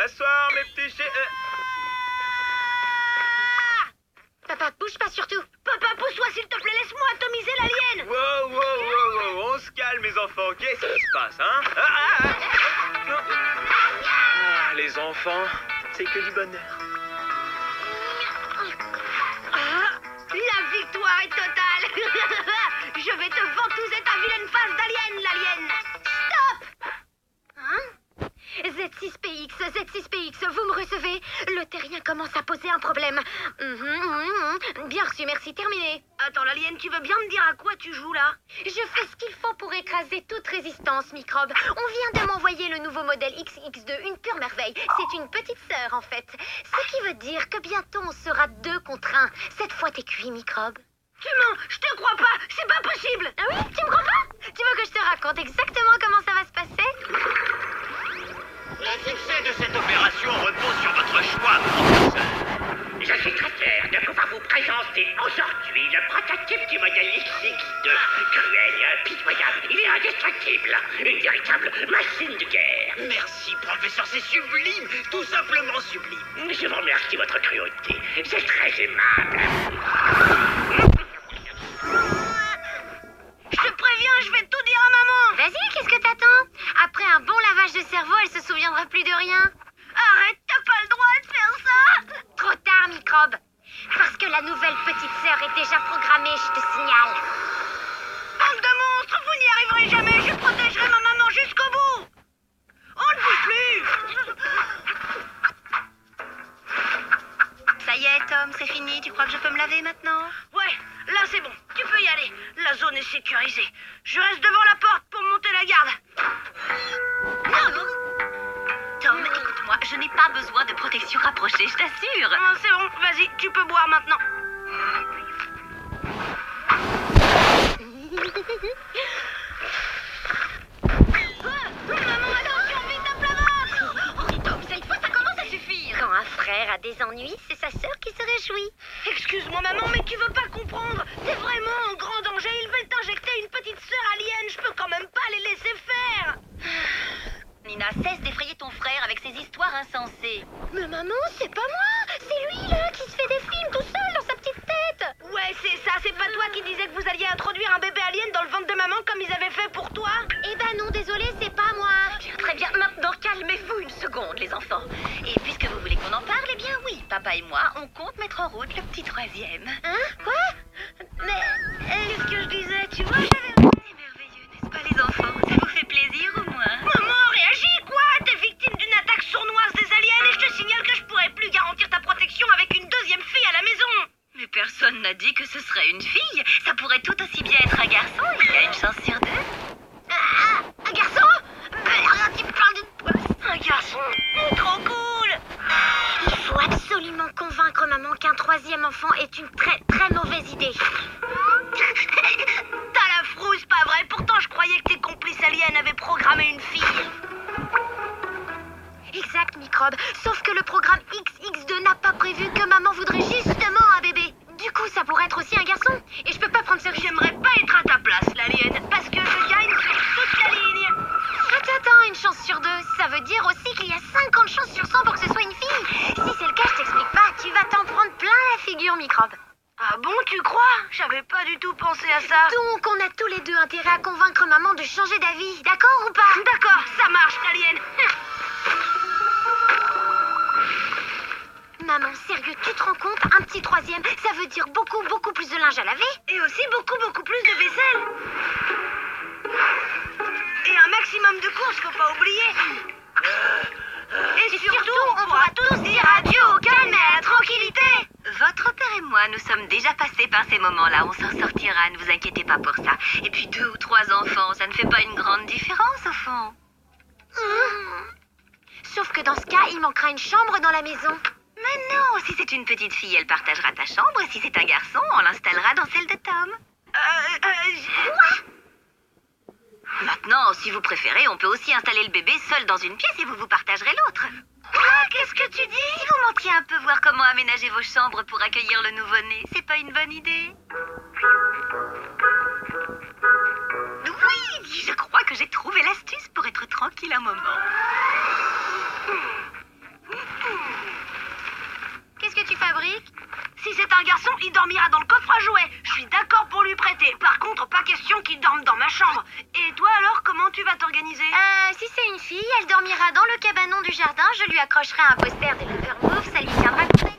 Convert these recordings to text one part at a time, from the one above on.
Bonsoir, mes petits Papa, bouge pas surtout. Papa, pousse-toi s'il te plaît, laisse-moi atomiser l'alien. Wow, on se calme, mes enfants. Qu'est-ce qui se passe, hein? Les enfants, c'est que du bonheur. La victoire est totale. Je vais te ventouser ta vilaine face d'alien, l'alien. Stop. Hein? Z6PX, Z6PX, vous me recevez? Le terrien commence à poser un problème. Bien reçu, merci, terminé. Attends, l'alien, tu veux bien me dire à quoi tu joues là? Je fais ce qu'il faut pour écraser toute résistance, microbe. On vient de m'envoyer le nouveau modèle XX2, une pure merveille. C'est une petite sœur, en fait. Ce qui veut dire que bientôt on sera 2 contre 1. Cette fois, t'es cuit, microbe. Tu mens, je te crois pas, c'est pas possible. Ah oui, tu me crois pas? Tu veux que je te raconte exactement comment ça va se passer? Le succès de cette opération repose sur votre choix, professeur. Je suis très fier de pouvoir vous présenter aujourd'hui le prototype du modèle XX2. Cruel, pitoyable, il est indestructible. Une véritable machine de guerre. Merci, professeur, c'est sublime, tout simplement sublime. Je vous remercie de votre cruauté. C'est très aimable. Je te préviens, je vais tout dire à maman. Vas-y, qu'est-ce que t'attends? Après un bon lavage de cerveau, elle se souviendra plus de rien. Arrête, t'as pas le droit de faire ça. Trop tard, microbe. Parce que la nouvelle petite sœur est déjà programmée, je te signale. Bande de monstres, vous n'y arriverez jamais. Je protégerai ma maman jusqu'au bout. On ne bouge plus. Ça y est, Tom, c'est fini. Tu crois que je peux me laver maintenant? Ouais, là c'est bon. Tu peux y aller. La zone est sécurisée. Je reste devant la porte pour monter la garde. Non. Tom, écoute-moi, je n'ai pas besoin de protection rapprochée, je t'assure. C'est bon, vas-y, tu peux boire maintenant. Maman, attention, vite, tape la ventre. Oh, Tom, cette fois, ça commence à suffire. Quand un frère a des ennuis, c'est sa sœur qui se réjouit. Excuse-moi, maman, mais tu veux pas comprendre. T'es vraiment en grand danger. Ils veulent t'injecter une petite sœur alien. Je peux quand même pas les laisser faire. Nina, cesse d'effrayer ton frère avec ses histoires insensées. Mais maman, c'est pas moi. C'est lui, là, qui se fait des films tout seul dans sa petite tête. Ouais, c'est ça. C'est pas toi qui disais que vous alliez introduire un bébé alien dans le ventre de maman comme ils avaient fait pour toi? Eh ben non, désolé, c'est pas moi. Très bien, maintenant, calmez-vous une seconde, les enfants. Et puisque vous voulez qu'on en parle, eh bien oui, papa et moi, on compte mettre en route le petit troisième. Hein? Quoi? Mais, qu'est-ce que je disais? Tu vois, j'avais... C'est merveilleux, n'est-ce pas, les enfants? Ça vous fait plaisir, au moins? Maman, réagis, quoi? T'es victime d'une attaque sournoise des aliens et je te signale que je pourrais plus garantir ta protection avec une deuxième fille à la maison. Mais personne n'a dit que ce serait une fille. Ça pourrait tout aussi bien être un garçon. Il y a une chance sur 2. Un garçon? Mais tu parles d'une poisse. Un garçon? Trop cool. Il faut absolument convaincre maman qu'un troisième enfant est une très très mauvaise idée. T'as la frousse, pas vrai? Pourtant je croyais que tes complices aliens avaient programmé une fille. Exact, microbe. Sauf que le programme XX2 n'a pas prévu que maman voudrait justement un bébé. Du coup, ça pourrait être aussi un garçon. Et je peux pas prendre ce risque. J'aimerais pas être à ta place, l'alien, parce que je gagne sur toute la ligne. Attends, une chance sur 2. Ça veut dire aussi qu'il y a 50 chances sur 100 pour que ce soit une fille. Si c'est le cas, je t'explique pas. Tu vas t'en prendre plein la figure, microbe. Ah bon, tu crois? J'avais pas du tout pensé à ça. Donc, on a tous les deux intérêt à convaincre maman de changer d'avis. D'accord ou pas? D'accord, ça marche, l'alien. Maman, sérieux, tu te rends compte? Un petit troisième, ça veut dire beaucoup plus de linge à laver. Et aussi beaucoup plus de vaisselle. Et un maximum de courses, faut pas oublier. Et surtout, on pourra tous dire adieu au calme et à la tranquillité. Votre père et moi, nous sommes déjà passés par ces moments-là. On s'en sortira, ne vous inquiétez pas pour ça. Et puis 2 ou 3 enfants, ça ne fait pas une grande différence au fond. Sauf que dans ce cas, il manquera une chambre dans la maison. Mais non, si c'est une petite fille, elle partagera ta chambre. Si c'est un garçon, on l'installera dans celle de Tom. Quoi? Maintenant, si vous préférez, on peut aussi installer le bébé seul dans une pièce et vous partagerez l'autre. Quoi? Qu'est-ce que tu dis? Si vous montiez un peu voir comment aménager vos chambres pour accueillir le nouveau-né, c'est pas une bonne idée? Oui, je crois que j'ai trouvé l'astuce pour être tranquille un moment. question qu'ils dorment dans ma chambre. Et toi alors, comment tu vas t'organiser? Si c'est une fille, elle dormira dans le cabanon du jardin. Je lui accrocherai un poster de Lover Move, ça lui tiendra compagnie.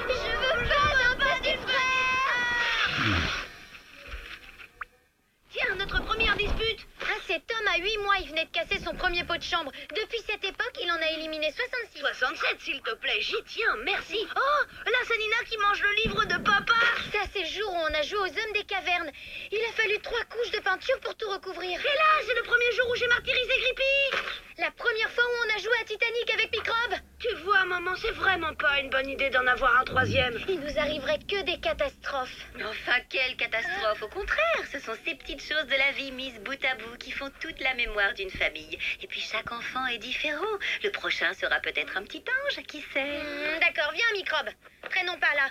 Je veux pas d'un petit frère. Tiens, notre première dispute. C'est Tom à 8 mois, il venait de casser son premier pot de chambre. Depuis cette époque, il en a éliminé 66. 67, s'il te plaît, j'y tiens, merci. Oh, là, c'est Nina qui mange le livre de papa. Ça, c'est le jour où on a joué aux hommes des cavernes. Il a fallu 3 couches de peinture pour tout recouvrir. Et là, c'est le premier jour où j'ai martyrisé Grippy. La première fois où on a joué à Titanic avec Microbe. Tu vois, maman, c'est vraiment pas une bonne idée d'en avoir un troisième. Il nous arriverait que des catastrophes. Enfin, quelle catastrophe! Au contraire, ce sont ces petites choses de la vie mises bout à bout qui font toute la mémoire d'une famille. Et puis chaque enfant est différent. Le prochain sera peut-être un petit ange, qui sait? D'accord, viens, Microbe. Traînons par là.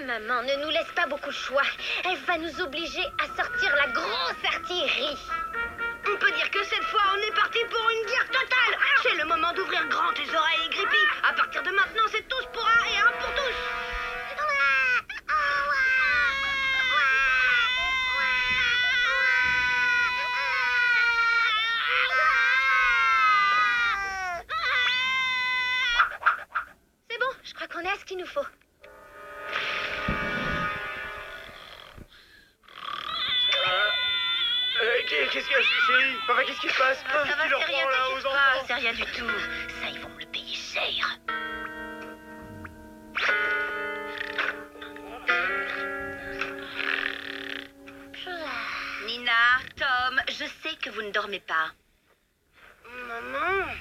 Maman ne nous laisse pas beaucoup de choix. Elle va nous obliger à sortir la grosse artillerie. On peut dire que cette fois, on est parti pour une guerre totale. C'est le moment d'ouvrir grand tes oreilles, Grippy. À partir de maintenant, c'est tous pour un et un pour tous. C'est bon, je crois qu'on est à ce qu'il nous faut. Qu'est-ce qu'il y a, chérie? Papa, qu'est-ce qui se passe? Ça va, Qui c'est leur rien, prend là t'inquiète aux pas, enfants? c'est rien du tout. Ça, ils vont me le payer cher. Nina, Tom, je sais que vous ne dormez pas. Maman,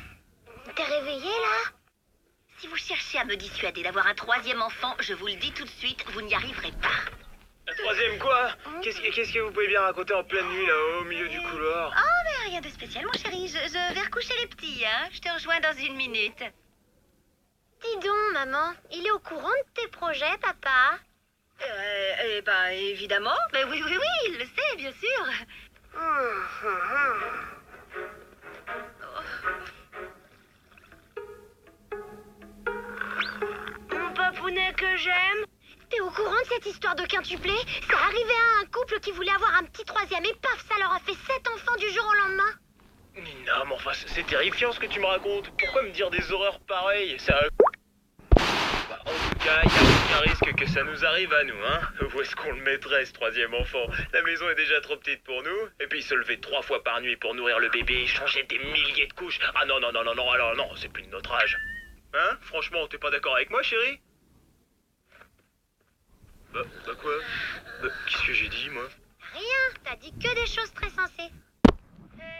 T'es réveillée, là? Si vous cherchez à me dissuader d'avoir un troisième enfant, je vous le dis tout de suite, vous n'y arriverez pas. Un troisième quoi? Qu'est-ce que vous pouvez bien raconter en pleine nuit là-haut, au milieu du couloir? Oh, mais rien de spécial, mon chéri. Je vais recoucher les petits, hein. Je te rejoins dans 1 minute. Dis donc, maman, il est au courant de tes projets, papa? Eh ben, évidemment. Mais oui, il le sait, bien sûr. mon papounet que j'aime. T'es au courant de cette histoire de quintuplé? C'est arrivé à un couple qui voulait avoir un petit troisième et paf, ça leur a fait 7 enfants du jour au lendemain. Nina, mais enfin, c'est terrifiant ce que tu me racontes. Pourquoi me dire des horreurs pareilles? Ça... Bah, en tout cas, il n'y a aucun risque que ça nous arrive à nous, hein. Où est-ce qu'on le mettrait, ce troisième enfant? La maison est déjà trop petite pour nous. Et puis se lever 3 fois par nuit pour nourrir le bébé, changer des milliers de couches. Ah non, alors non, c'est plus de notre âge. Hein? Franchement, t'es pas d'accord avec moi, chérie? Bah quoi? Qu'est-ce que j'ai dit, moi? Rien, t'as dit que des choses très sensées.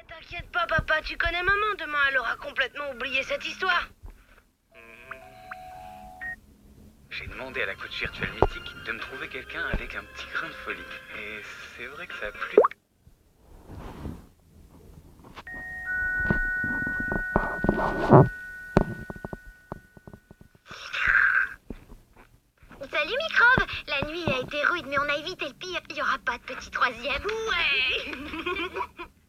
T'inquiète pas, papa, tu connais maman. Demain, elle aura complètement oublié cette histoire. J'ai demandé à la coach virtuelle mythique de me trouver quelqu'un avec un petit grain de folie. Et c'est vrai que ça a plu. Salut, Microbe. La nuit a été rude, mais on a évité le pire. Il n'y aura pas de petit troisième. Ouais.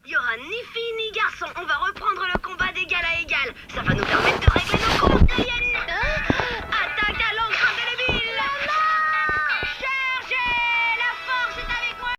Il y aura ni fille ni garçon. On va reprendre le combat d'égal à égal. Ça va nous